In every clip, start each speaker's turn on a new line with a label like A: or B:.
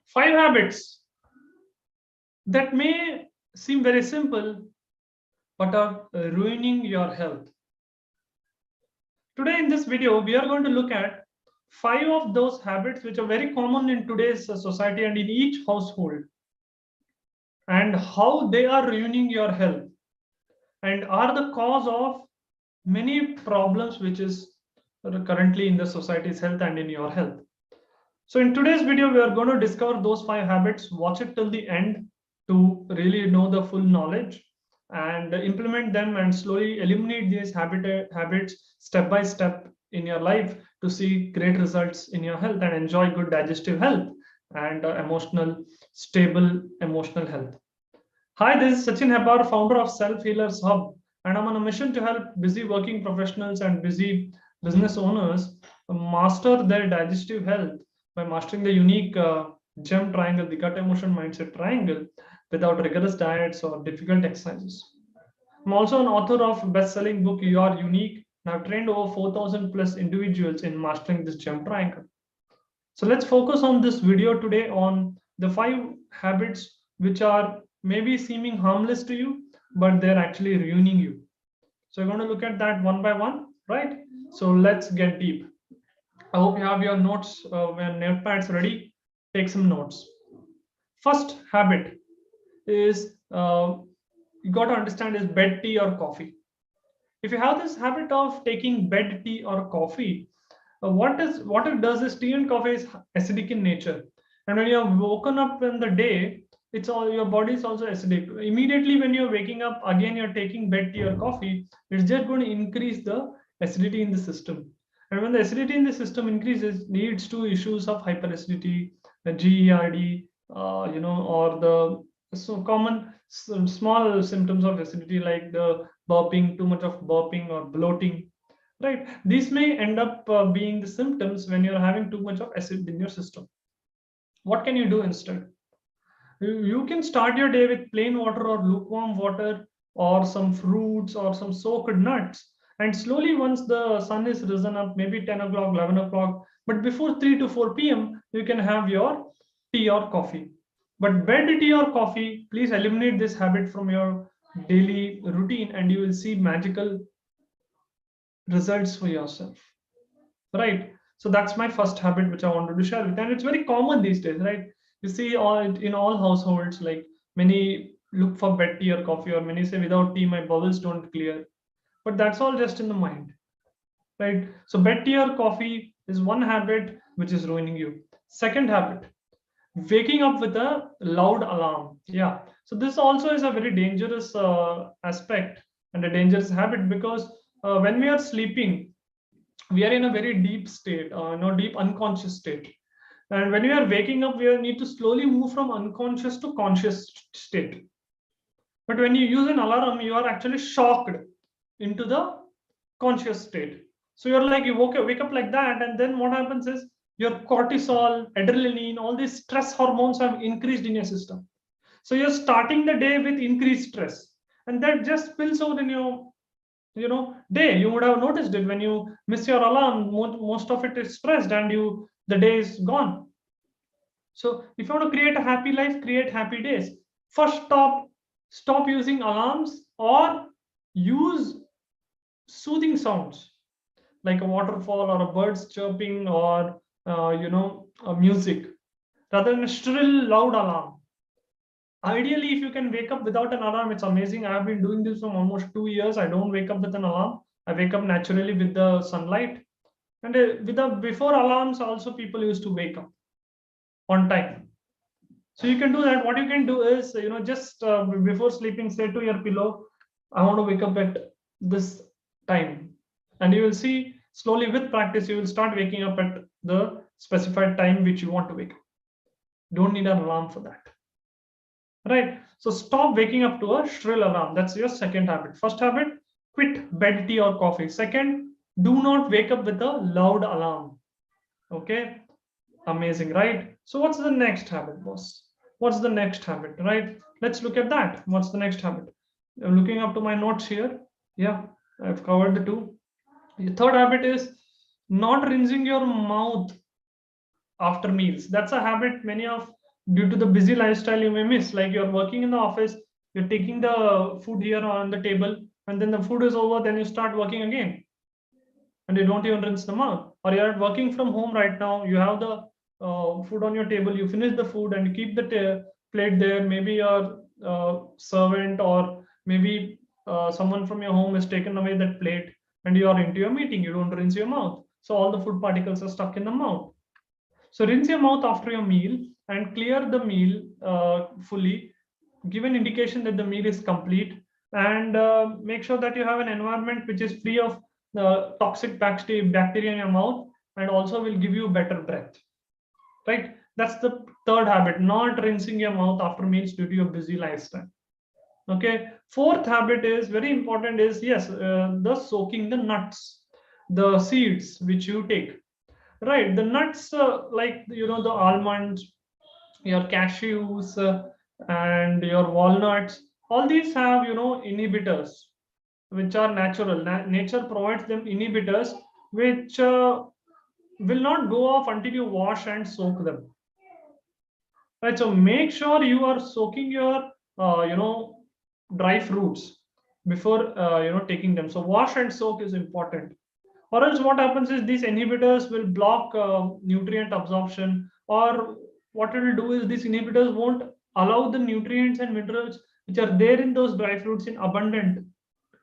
A: Five habits that may seem very simple but are ruining your health. Today in this video, we are going to look at five of those habits which are very common in today's society and in each household, and how they are ruining your health and are the cause of many problems which is currently in the society's health and in your health. So in today's video, we are going to discover those five habits. Watch it till the end to really know the full knowledge and implement them and slowly eliminate these habits step by step in your life to see great results in your health and enjoy good digestive health and stable emotional health. Hi, this is Sachin Hebar, founder of Self Healers Hub, and I'm on a mission to help busy working professionals and busy business owners master their digestive health by mastering the unique gem triangle, the gut emotion mindset triangle, without rigorous diets or difficult exercises. I'm also an author of best-selling book You Are Unique, and I've trained over 4,000 plus individuals in mastering this gem triangle. So let's focus on this video today on the five habits which are maybe seeming harmless to you, but they're actually ruining you. So we're going to look at that one by one, right? So let's get deep. I hope you have your notes and notepads ready. Take some notes. First habit is you got to understand is bed tea or coffee. If you have this habit of taking bed tea or coffee, what it does is tea and coffee is acidic in nature, and when you're woken up in the day, it's all your body is also acidic. Immediately when you're waking up again, you're taking bed tea or coffee, it's just going to increase the acidity in the system. And when the acidity in the system increases, leads to issues of hyperacidity, GERD, or the common small symptoms of acidity like the burping, too much of burping or bloating, right? These may end up being the symptoms when you're having too much of acid in your system. What can you do instead? You can start your day with plain water or lukewarm water or some fruits or some soaked nuts, and slowly once the sun is risen up, maybe 10 o'clock, 11 o'clock, but before 3 to 4 p.m., you can have your tea or coffee. But bed tea or coffee, please eliminate this habit from your daily routine and you will see magical results for yourself, right? So that's my first habit which I wanted to share with, and it's very common these days, right? You see all in all households, like many look for bed tea or coffee, or many say without tea my bowels don't clear, but that's all just in the mind, right? So bed tea or coffee is one habit which is ruining you. Second habit, waking up with a loud alarm. Yeah, so this also is a very dangerous aspect and a dangerous habit, because when we are sleeping, we are in a very deep state, deep unconscious state, and when we are waking up, we need to slowly move from unconscious to conscious state. But when you use an alarm, you are actually shocked into the conscious state. So you're like, you wake up like that, and then what happens is your cortisol, adrenaline, all these stress hormones have increased in your system. So you're starting the day with increased stress, and that just spills over in your day. You would have noticed it when you miss your alarm. Most of it is stressed, and the day is gone. So if you want to create a happy life, create happy days. First, stop using alarms, or use soothing sounds like a waterfall or a birds chirping, or a music, rather than a shrill loud alarm. Ideally, if you can wake up without an alarm, it's amazing. I have been doing this for almost 2 years. I don't wake up with an alarm. I wake up naturally with the sunlight, and before alarms also, people used to wake up on time. So you can do that. What you can do is, just before sleeping, say to your pillow, I want to wake up at this time, and you will see slowly with practice you will start waking up at the specified time which you want to wake up. Don't need an alarm for that, right? So stop waking up to a shrill alarm. That's your second habit. First habit, quit bed tea or coffee. Second, do not wake up with a loud alarm. Okay, amazing, right? So what's the next habit, boss? What's the next habit, right? Let's look at that. What's the next habit? I'm looking up to my notes here. Yeah, I've covered the two. The third habit is not rinsing your mouth after meals. That's a habit many of due to the busy lifestyle you may miss, like you're working in the office, you're taking the food here on the table, and then the food is over, then you start working again, and you don't even rinse them out. Or you're working from home right now, you have the food on your table, you finish the food and you keep the plate there. Maybe your servant or maybe someone from your home has taken away that plate, and you are into your meeting, you don't rinse your mouth, so all the food particles are stuck in the mouth. So rinse your mouth after your meal and clear the meal fully. Give an indication that the meal is complete, and make sure that you have an environment which is free of toxic bacteria in your mouth, and also will give you better breath. Right? That's the third habit, not rinsing your mouth after meals due to your busy lifestyle. Okay. Fourth habit is very important. Is yes, the soaking the nuts, the seeds which you take. Right, the nuts, like the almonds, your cashews, and your walnuts, all these have inhibitors which are natural. Nature provides them inhibitors which will not go off until you wash and soak them. Right, so make sure you are soaking your dry fruits before taking them. So wash and soak is important, or else what happens is these inhibitors will block nutrient absorption, or what it will do is these inhibitors won't allow the nutrients and minerals which are there in those dry fruits in abundant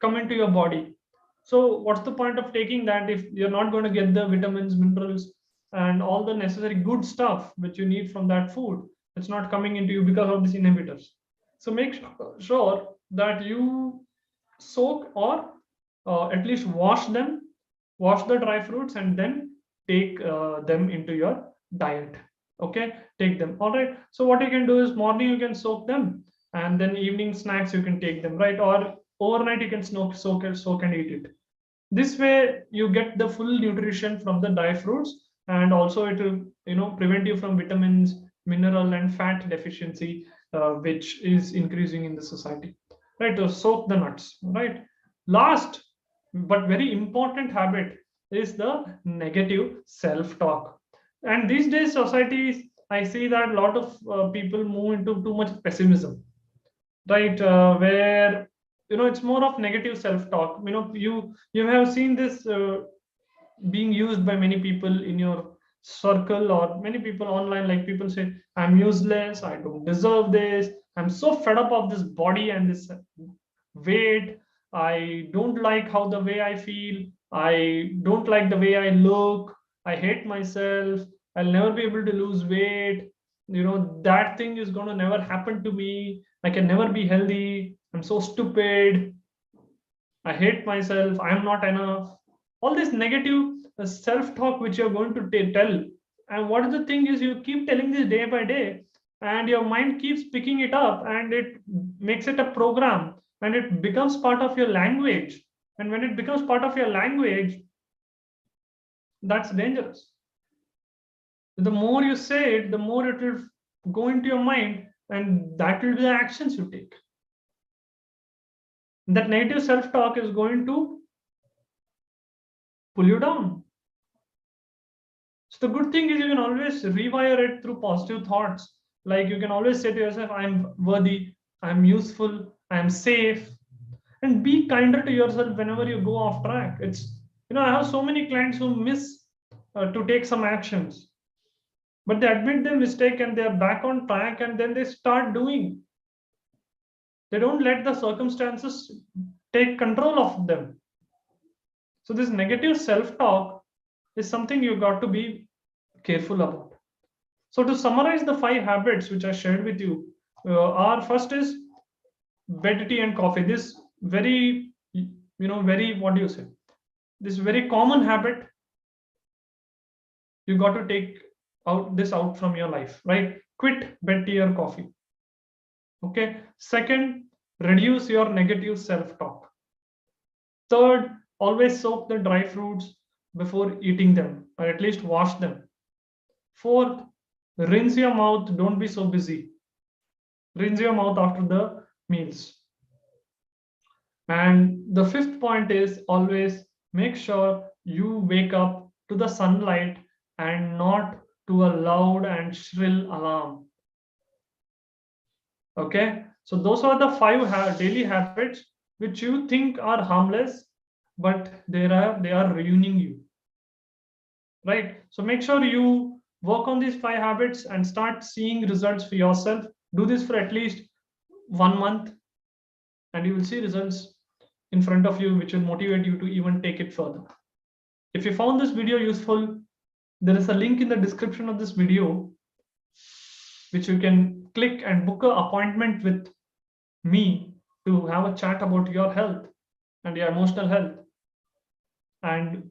A: come into your body. So what's the point of taking that if you're not going to get the vitamins, minerals, and all the necessary good stuff which you need from that food? It's not coming into you because of these inhibitors. So make sure that you soak, or at least wash them, wash the dry fruits, and then take them into your diet. Okay, take them. All right, so what you can do is morning you can soak them, and then evening snacks you can take them, right? Or overnight you can soak and eat it. This way you get the full nutrition from the dry fruits, and also it will prevent you from vitamins, mineral and fat deficiency, which is increasing in the society. Right, to soak the nuts. Right, last but very important habit is the negative self talk. And these days societies, I see that a lot of people move into too much pessimism, right? Where it's more of negative self talk. You have seen this being used by many people in your circle, or many people online. Like people say, I'm useless, I don't deserve this, I'm so fed up of this body and this weight, I don't like how the way I feel, I don't like the way I look, I hate myself, I'll never be able to lose weight, that thing is going to never happen to me, I can never be healthy, I'm so stupid, I hate myself, I am not enough. All this negative self talk which you're going to tell. And what is the thing is, you keep telling this day by day, and your mind keeps picking it up, and it makes it a program, and it becomes part of your language. And when it becomes part of your language, that's dangerous. The more you say it, the more it will go into your mind, and that will be the actions you take. That negative self talk is going to pull you down. So the good thing is, you can always rewire it through positive thoughts. Like you can always say to yourself, I'm worthy, I'm useful, I'm safe, and be kinder to yourself whenever you go off track. I have so many clients who miss to take some actions, but they admit their mistake and they're back on track, and then they start doing. They don't let the circumstances take control of them. So this negative self-talk is something you got to be careful about. So to summarize the 5 habits which I shared with you, our first is bed tea and coffee. This very, very, what do you say? This very common habit, you got to take out from your life, right? Quit bed tea or coffee. Okay. Second, reduce your negative self-talk. Third, always soak the dry fruits before eating them, or at least wash them. Fourth, rinse your mouth. Don't be so busy. Rinse your mouth after the meals. And the fifth point is, always make sure you wake up to the sunlight and not to a loud and shrill alarm. Okay, so those are the 5 daily habits which you think are harmless, but they are ruining you, right? So make sure you work on these 5 habits and start seeing results for yourself. Do this for at least 1 month, and you will see results in front of you, which will motivate you to even take it further. If you found this video useful, there is a link in the description of this video which you can click and book an appointment with me to have a chat about your health and your emotional health. And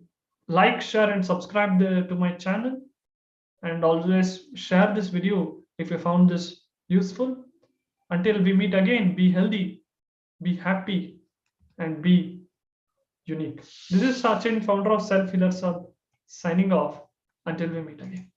A: like, share, and subscribe to my channel. And always share this video if you found this useful. Until we meet again, be healthy, be happy, and be unique. This is Sachin, founder of Self Healers Hub, signing off until we meet again.